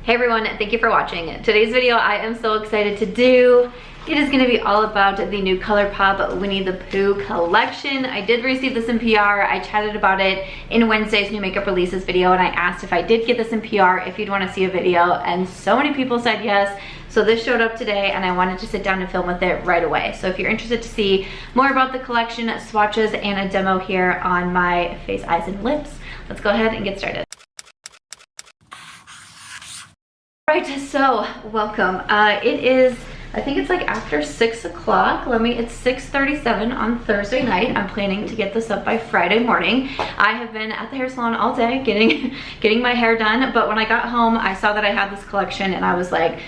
Hey everyone, thank you for watching. Today's video I am so excited to do. It is going to be all about the new Colourpop Winnie the Pooh collection. I did receive this in PR. I chatted about it in Wednesday's new makeup releases video, and I asked if I did get this in PR if you'd want to see a video, and so many people said yes. So this showed up today and I wanted to sit down and film with it right away. So if you're interested to see more about the collection, swatches, and a demo here on my face, eyes, and lips, let's go ahead and get started. Right, so welcome. It is, I think it's like after 6 o'clock. It's 6:37 on Thursday night. I'm planning to get this up by Friday morning. I have been at the hair salon all day getting my hair done, but when I got home, I saw that I had this collection and I was like,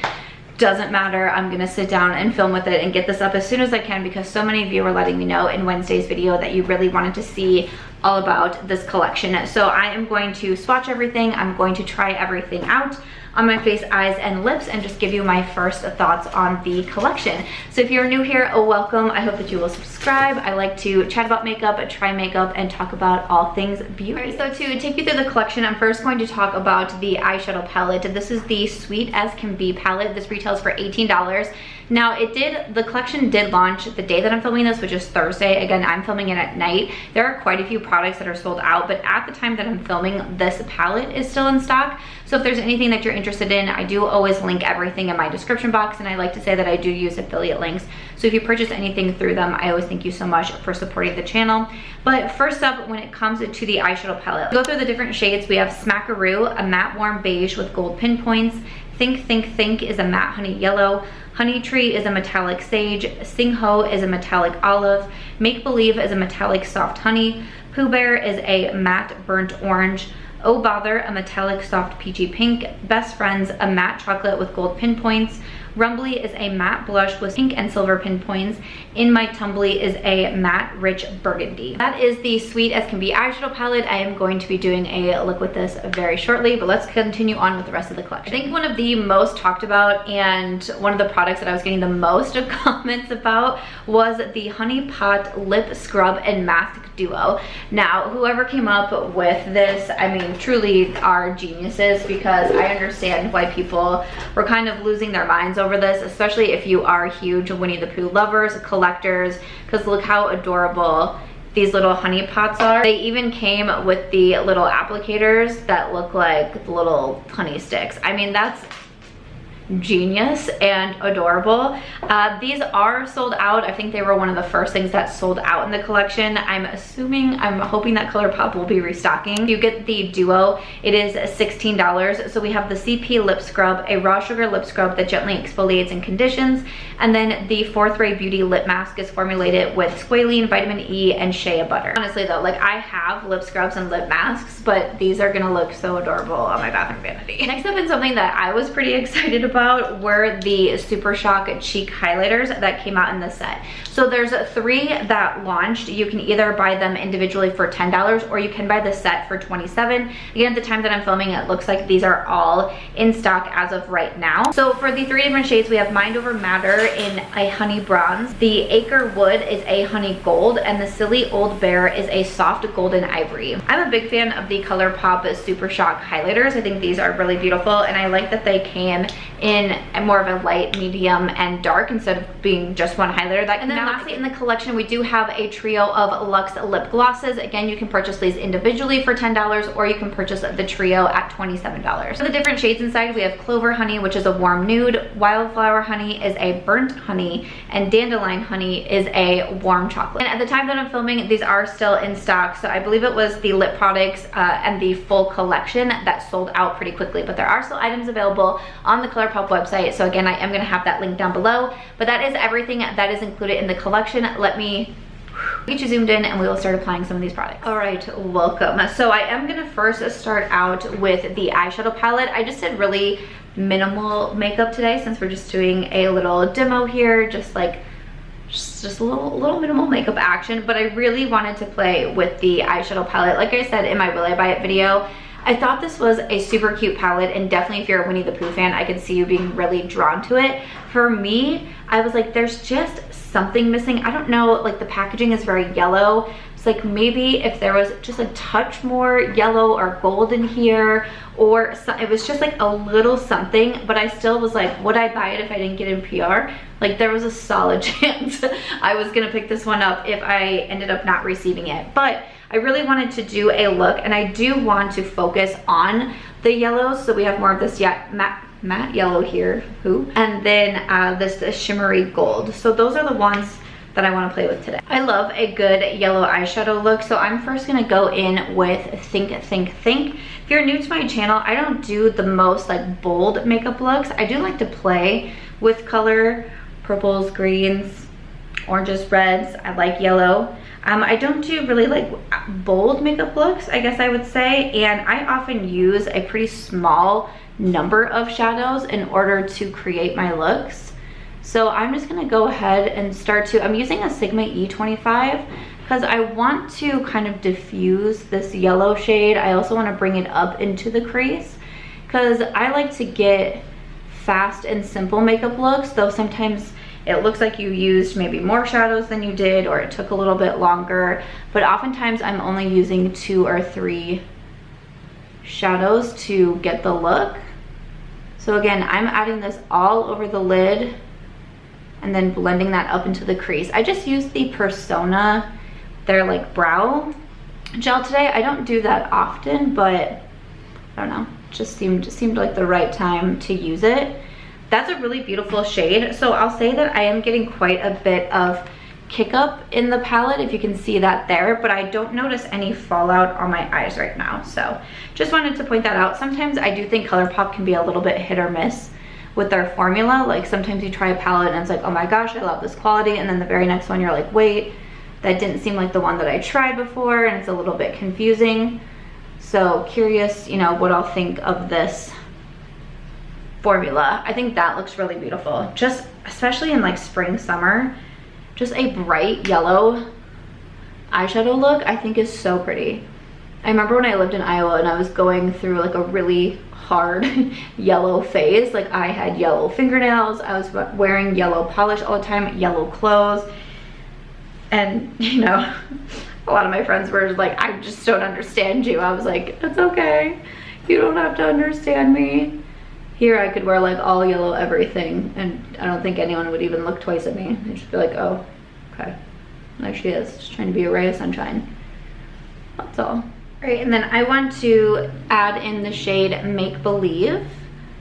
doesn't matter, I'm gonna sit down and film with it and get this up as soon as I can, because so many of you were letting me know in Wednesday's video that you really wanted to see all about this collection. So I am going to swatch everything. I'm going to try everything out on my face, eyes, and lips, and just give you my first thoughts on the collection. So if you're new here, welcome. I hope that you will subscribe. I like to chat about makeup, try makeup, and talk about all things beauty. So to take you through the collection, I'm first going to talk about the eyeshadow palette. This is the Sweet as Can Be palette. This retails for $18. Now the collection did launch the day that I'm filming this, which is Thursday. Again, I'm filming it at night. There are quite a few products that are sold out, but at the time that I'm filming, this palette is still in stock. So if there's anything that you're interested in, I do always link everything in my description box, and I like to say that I do use affiliate links. So if you purchase anything through them, I always thank you so much for supporting the channel. But first up, when it comes to the eyeshadow palette, go through the different shades. We have Smackaroo, a matte warm beige with gold pinpoints. Think Think Think is a matte honey yellow. Honey Tree is a metallic sage. Sing Ho is a metallic olive. Make Believe is a metallic soft honey. Pooh Bear is a matte burnt orange. Oh Bother, a metallic soft peachy pink. Best Friends, a matte chocolate with gold pinpoints. Rumbly is a matte blush with pink and silver pinpoints. In My Tumbly is a matte rich burgundy. That is the Sweet as Can Be eyeshadow palette. I am going to be doing a look with this very shortly, but let's continue on with the rest of the collection. I think one of the most talked about and one of the products that I was getting the most comments about was the Hunny Pot lip scrub and mask duo. Now, whoever came up with this, I mean, truly are geniuses, because I understand why people were kind of losing their minds over this, especially if you are huge Winnie the Pooh lovers, collectors, because look how adorable these little honey pots are. They even came with the little applicators that look like little honey sticks. I mean, that's genius and adorable. These are sold out. I think they were one of the first things that sold out in the collection. I'm hoping that Colourpop will be restocking. You get the duo, it is $16. So we have the CP lip scrub, a raw sugar lip scrub that gently exfoliates and conditions, and then the Fourth Ray Beauty lip mask is formulated with squalene, vitamin E, and shea butter. Honestly though, like, I have lip scrubs and lip masks, but these are gonna look so adorable on my bathroom vanity. Next up, in something that I was pretty excited about, were the Super Shock cheek highlighters that came out in this set. So there's 3 that launched. You can either buy them individually for $10 or you can buy the set for $27. Again, at the time that I'm filming, it looks like these are all in stock as of right now. So for the 3 different shades, we have Mind Over Matter in a honey bronze, the Acre Wood is a honey gold, and the Silly Old Bear is a soft golden ivory. I'm a big fan of the Colourpop Super Shock highlighters. I think these are really beautiful, and I like that they came in more of a light, medium, and dark instead of being just one highlighter. And then lastly, in the collection, we do have a trio of Luxe lip glosses. Again, you can purchase these individually for $10 or you can purchase the trio at $27. For the different shades inside, we have Clover Honey, which is a warm nude, Wildflower Honey is a burnt honey, and Dandelion Honey is a warm chocolate. And at the time that I'm filming, these are still in stock. So I believe it was the lip products and the full collection that sold out pretty quickly, but there are still items available on the Colourpop website. So again, I am gonna have that link down below, but that is everything that is included in the collection. Let me get you zoomed in and we will start applying some of these products. All right, welcome. So I am gonna first start out with the eyeshadow palette. I just did really minimal makeup today since we're just doing a little demo here, just a little minimal makeup action, but I really wanted to play with the eyeshadow palette. Like I said in my Will I Buy It video, I thought this was a super cute palette, and definitely if you're a Winnie the Pooh fan, I could see you being really drawn to it. For me, I was like, there's just something missing. I don't know, like the packaging is very yellow. It's like maybe if there was just a touch more yellow or gold in here, or it was just like a little something, but I still was like, would I buy it if I didn't get in PR? Like there was a solid chance I was gonna pick this one up if I ended up not receiving it. But I really wanted to do a look, and I do want to focus on the yellows. So we have more of this matte yellow here, and then this shimmery gold. So those are the ones that I want to play with today. I love a good yellow eyeshadow look, so I'm first gonna go in with Think. If you're new to my channel, I don't do the most like bold makeup looks. I do like to play with color, purples, greens, oranges, reds. I like yellow. I don't do really like bold makeup looks, I guess I would say, and I often use a pretty small number of shadows in order to create my looks. So I'm just gonna go ahead and I'm using a Sigma E25 because I want to kind of diffuse this yellow shade. I also want to bring it up into the crease because I like to get fast and simple makeup looks, though sometimes it looks like you used maybe more shadows than you did, or it took a little bit longer, but oftentimes I'm only using 2 or 3 shadows to get the look. So again, I'm adding this all over the lid and then blending that up into the crease. I just used the Persona, their like brow gel today. I don't do that often, but I don't know, just seemed like the right time to use it. That's a really beautiful shade. So I'll say that I am getting quite a bit of kick up in the palette, if you can see that there, but I don't notice any fallout on my eyes right now. So just wanted to point that out. Sometimes I do think Colourpop can be a little bit hit or miss with their formula. Like sometimes you try a palette and it's like, oh my gosh, I love this quality, and then the very next one you're like, wait, that didn't seem like the one that I tried before, and it's a little bit confusing. So curious, you know, what I'll think of this formula. I think that looks really beautiful, just especially in like spring, summer. Just a bright yellow eyeshadow look I think is so pretty. I remember when I lived in Iowa and I was going through like a really hard yellow phase. Like I had yellow fingernails, I was wearing yellow polish all the time, yellow clothes, and you know, a lot of my friends were like, I just don't understand you. I was like, it's okay, you don't have to understand me. Here I could wear like all yellow everything, and I don't think anyone would even look twice at me. They'd just be like, oh, okay, there she is, just trying to be a ray of sunshine. That's all. Right, and then I want to add in the shade Make Believe.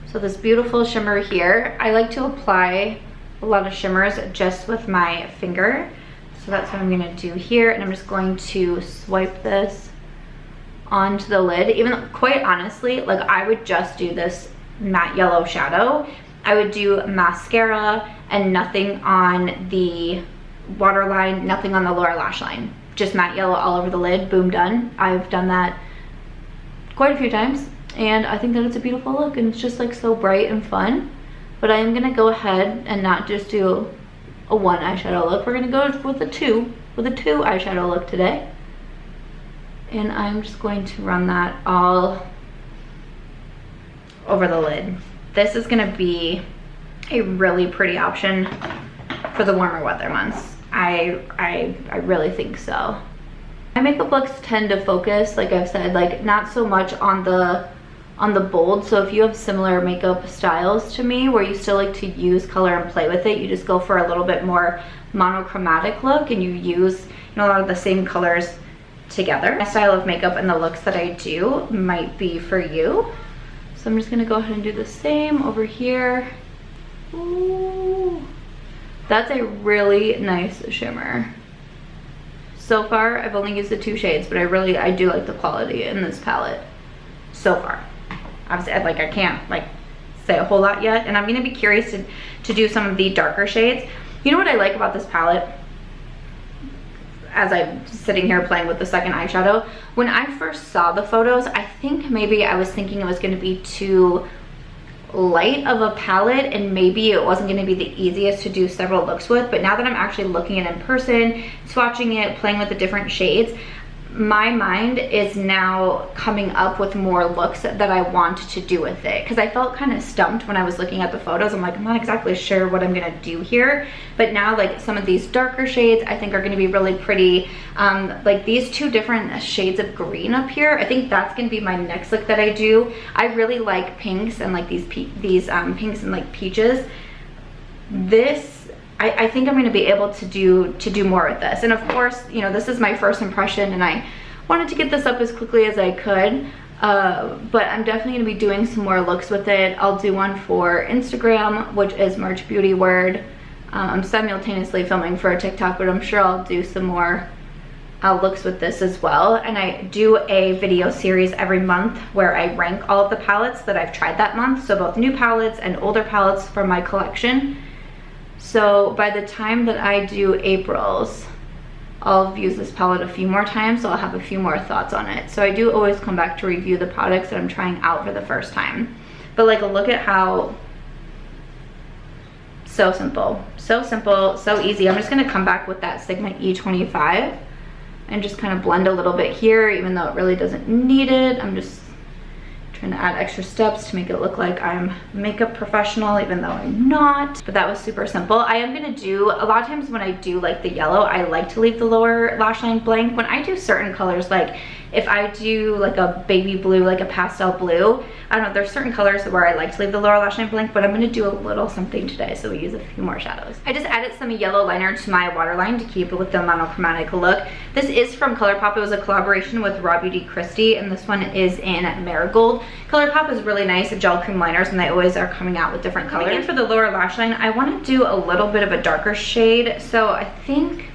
So this beautiful shimmer here. I like to apply a lot of shimmers just with my finger. So that's what I'm gonna do here, and I'm just going to swipe this onto the lid. Even though, quite honestly, like I would just do this matte yellow shadow. I would do mascara and nothing on the waterline, nothing on the lower lash line. Just matte yellow all over the lid, boom, done. I've done that quite a few times, and I think that it's a beautiful look, and it's just like so bright and fun. But I am gonna go ahead and not just do a 1 eyeshadow look. We're gonna go with a 2 eyeshadow look today. And I'm just going to run that all over the lid. This is gonna be a really pretty option for the warmer weather months. I really think so. My makeup looks tend to focus, like I've said, like not so much on the bold. So if you have similar makeup styles to me where you still like to use color and play with it, you just go for a little bit more monochromatic look and you use, you know, a lot of the same colors together. My style of makeup and the looks that I do might be for you. So I'm just gonna go ahead and do the same over here. Ooh. That's a really nice shimmer. So far, I've only used the 2 shades, but I do like the quality in this palette so far. Obviously, I can't like say a whole lot yet, and I'm gonna be curious to do some of the darker shades. You know what I like about this palette? As I'm sitting here playing with the second eyeshadow, when I first saw the photos, I think maybe I was thinking it was gonna be too light of a palette and maybe it wasn't going to be the easiest to do several looks with, but now that I'm actually looking at it in person, swatching it, playing with the different shades, my mind is now coming up with more looks that I want to do with it, because I felt kind of stumped when I was looking at the photos. I'm like, I'm not exactly sure what I'm gonna do here, but now like some of these darker shades I think are gonna be really pretty. Like these two different shades of green up here, I think that's gonna be my next look that I do. I really like pinks and like these pinks and like peaches. This I think I'm going to be able to do more with this. And of course, you know, this is my first impression and I wanted to get this up as quickly as I could. But I'm definitely going to be doing some more looks with it. I'll do one for Instagram, which is March Beauty Word. I'm simultaneously filming for a TikTok, but I'm sure I'll do some more looks with this as well. And I do a video series every month where I rank all of the palettes that I've tried that month. So both new palettes and older palettes from my collection. So by the time that I do April's, I'll have used this palette a few more times, so I'll have a few more thoughts on it. So I do always come back to review the products that I'm trying out for the first time. But like, look at how, so simple, so easy. I'm just gonna come back with that Sigma E25 and just kind of blend a little bit here, even though it really doesn't need it. I'm just trying to add extra steps to make it look like I'm a makeup professional, even though I'm not. But that was super simple. I am gonna do, a lot of times when I do like the yellow, I like to leave the lower lash line blank. When I do certain colors, like if I do like a baby blue, like a pastel blue, I don't know, there's certain colors where I like to leave the lower lash line blank, but I'm gonna do a little something today, so we use a few more shadows. I just added some yellow liner to my waterline to keep it with the monochromatic look. This is from Colourpop. It was a collaboration with Raw Beauty Christie, and this one is in Marigold. Colourpop is really nice at gel cream liners, and they always are coming out with different colors. And for the lower lash line, I want to do a little bit of a darker shade, so I think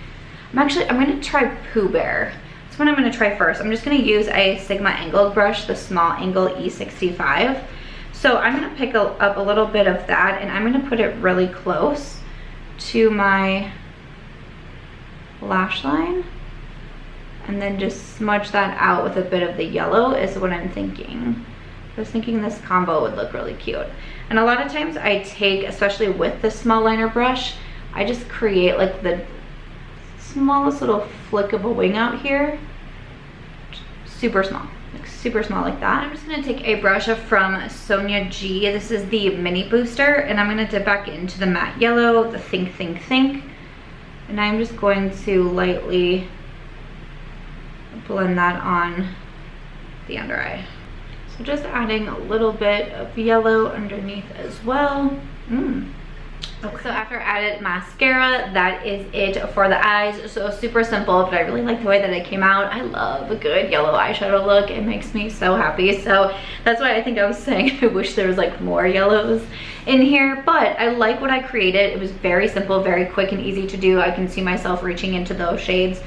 I'm gonna try Pooh Bear. That's what I'm gonna try first. I'm just gonna use a Sigma angled brush, the small angle E65. So I'm gonna pick up a little bit of that, and I'm gonna put it really close to my lash line, and then just smudge that out with a bit of the yellow is what I'm thinking. I was thinking this combo would look really cute. And a lot of times I take, especially with this small liner brush, I just create like the smallest little flick of a wing out here. Super small, like super small like that. I'm just gonna take a brush from Sonia G. This is the mini booster, and I'm gonna dip back into the matte yellow, the Think. And I'm just going to lightly blend that on the under eye. So just adding a little bit of yellow underneath as well. Okay. So after I added mascara, that is it for the eyes. So super simple, but I really like the way that it came out. I love a good yellow eyeshadow look. It makes me so happy. So that's why I think I was saying I wish there was like more yellows in here, but I like what I created. It was very simple, very quick and easy to do. I can see myself reaching into those shades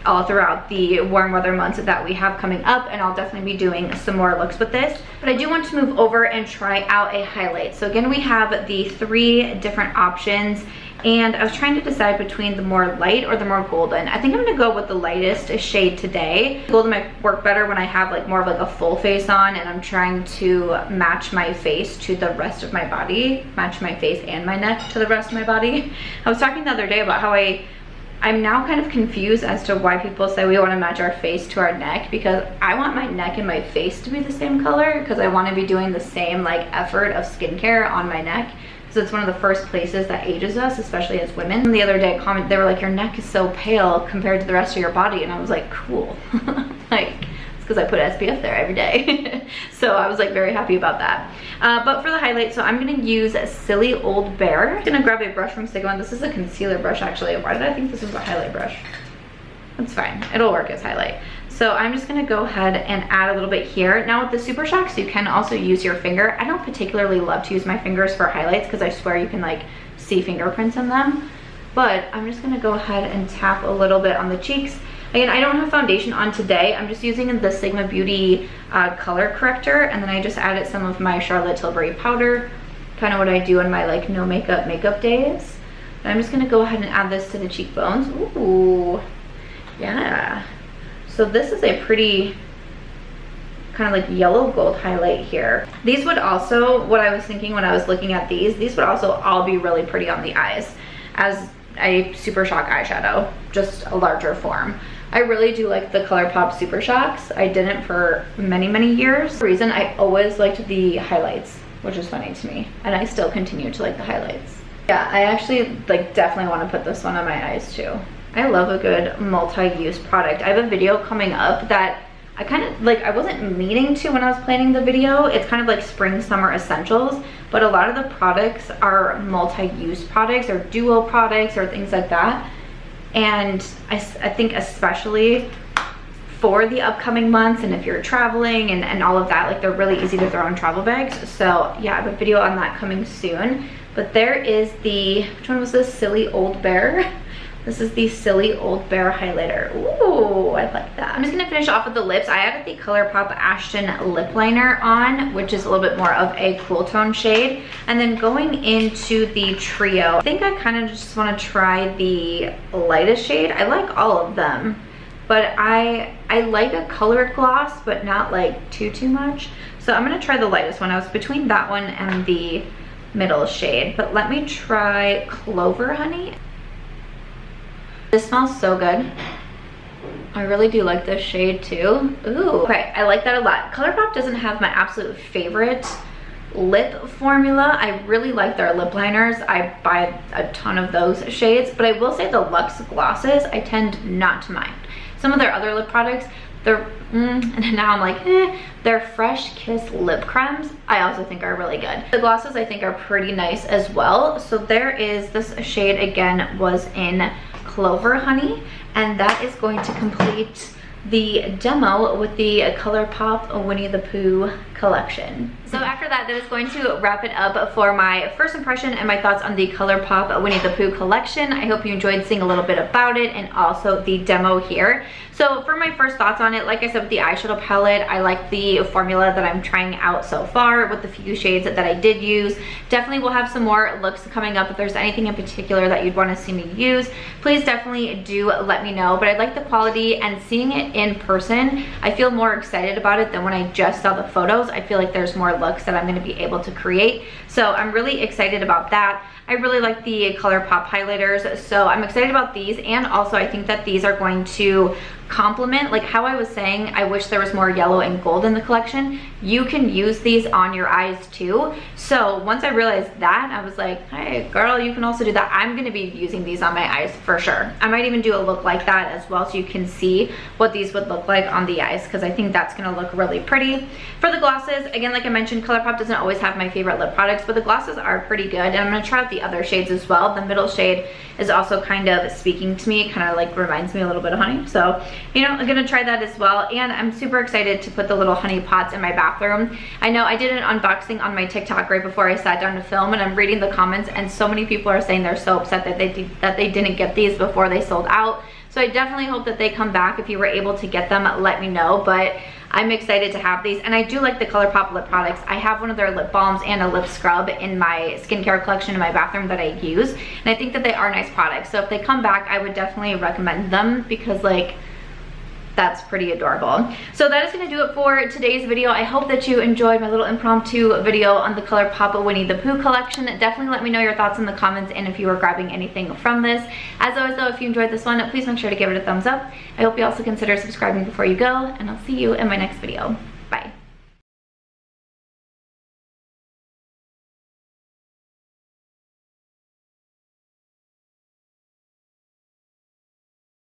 all throughout the warm weather months that we have coming up, and I'll definitely be doing some more looks with this. But I do want to move over and try out a highlight. So again, we have the 3 different options, and I was trying to decide between the more light or the more golden. I think I'm gonna go with the lightest shade today. Golden might work better when I have like more of like a full face on and I'm trying to match my face to the rest of my body, match my face and my neck to the rest of my body. I was talking the other day about how I'm now kind of confused as to why people say we want to match our face to our neck, because I want my neck and my face to be the same color, because I want to be doing the same like effort of skincare on my neck. So it's one of the first places that ages us, especially as women. And the other day they were like, your neck is so pale compared to the rest of your body, and I was like, cool. Like, because I put SPF there every day. So I was like very happy about that. But for the highlight, so I'm gonna use Silly Old Bear. I'm gonna grab a brush from Sigma. This is a concealer brush actually. Why did I think this was a highlight brush? That's fine, it'll work as highlight. So I'm just gonna go ahead and add a little bit here. Now with the Super Shocks, you can also use your finger. I don't particularly love to use my fingers for highlights because I swear you can like see fingerprints in them. But I'm just gonna go ahead and tap a little bit on the cheeks. Again, I don't have foundation on today. I'm just using the Sigma Beauty color corrector, and then I just added some of my Charlotte Tilbury powder, kind of what I do in my like no makeup days. And I'm just gonna go ahead and add this to the cheekbones. Ooh, yeah. So this is a pretty kind of like yellow gold highlight here. These would also, what I was thinking when I was looking at these would also all be really pretty on the eyes as a Super Shock eyeshadow, just a larger form. I really do like the Colourpop Super Shocks. I didn't for many years. For some reason, I always liked the highlights, which is funny to me. And I still continue to like the highlights. Yeah, I actually like definitely want to put this one on my eyes too. I love a good multi-use product. I have a video coming up that I kind of like, I wasn't meaning to when I was planning the video. It's kind of like spring summer essentials, but a lot of the products are multi-use products or duo products or things like that. And I think especially for the upcoming months, and if you're traveling and all of that, like they're really easy to throw in travel bags. So yeah, I have a video on that coming soon. But there is the, which one was this? Silly Old Bear. This is the Silly Old Bear highlighter. Ooh, I like that. I'm just gonna finish off with the lips. I added the Colourpop Ashton lip liner on, which is a little bit more of a cool tone shade. And then going into the trio, I think I kind of just wanna try the lightest shade. I like all of them, but I like a colored gloss, but not like too much. So I'm gonna try the lightest one. I was between that one and the middle shade, but let me try Clover Honey. This smells so good. I really do like this shade too. Ooh, okay, I like that a lot. Colourpop doesn't have my absolute favorite lip formula. I really like their lip liners. I buy a ton of those shades, but I will say the Luxe glosses, I tend not to mind. Some of their other lip products, they're, and now I'm like, their Fresh Kiss lip creams, I also think are really good. The glosses I think are pretty nice as well. So there is this shade, again, was in Clover Honey, and that is going to complete the demo with the Colourpop Winnie the Pooh collection. So after that, that is going to wrap it up for my first impression and my thoughts on the Colourpop Winnie the Pooh collection. I hope you enjoyed seeing a little bit about it and also the demo here. So for my first thoughts on it, like I said, with the eyeshadow palette, I like the formula that I'm trying out so far with the few shades that I did use. Definitely will have some more looks coming up. If there's anything in particular that you'd want to see me use, please definitely do let me know. But I like the quality, and seeing it in person, I feel more excited about it than when I just saw the photos. I feel like there's more looks that I'm going to be able to create. So I'm really excited about that. I really like the Colourpop highlighters, so I'm excited about these. And also I think that these are going to complement, like how I was saying, I wish there was more yellow and gold in the collection. You can use these on your eyes too. So once I realized that, I was like, hey girl, you can also do that. I'm gonna be using these on my eyes for sure. I might even do a look like that as well, so you can see what these would look like on the eyes, because I think that's gonna look really pretty. For the glosses, again, like I mentioned, Colourpop doesn't always have my favorite lip products, but the glosses are pretty good, and I'm gonna try out the other shades as well. The middle shade is also kind of speaking to me, kind of like reminds me a little bit of honey. So, you know, I'm gonna try that as well. And I'm super excited to put the little honey pots in my bathroom. I know I did an unboxing on my TikTok right before I sat down to film, and I'm reading the comments, and so many people are saying they're so upset that they didn't get these before they sold out. So I definitely hope that they come back. If you were able to get them, let me know. But I'm excited to have these, and I do like the Colourpop lip products. I have one of their lip balms and a lip scrub in my skincare collection in my bathroom that I use, and I think that they are nice products. So if they come back, I would definitely recommend them, because like, that's pretty adorable. So that is gonna do it for today's video. I hope that you enjoyed my little impromptu video on the Colourpop Winnie the Pooh collection. Definitely let me know your thoughts in the comments, and if you are grabbing anything from this. As always though, if you enjoyed this one, please make sure to give it a thumbs up. I hope you also consider subscribing before you go, and I'll see you in my next video.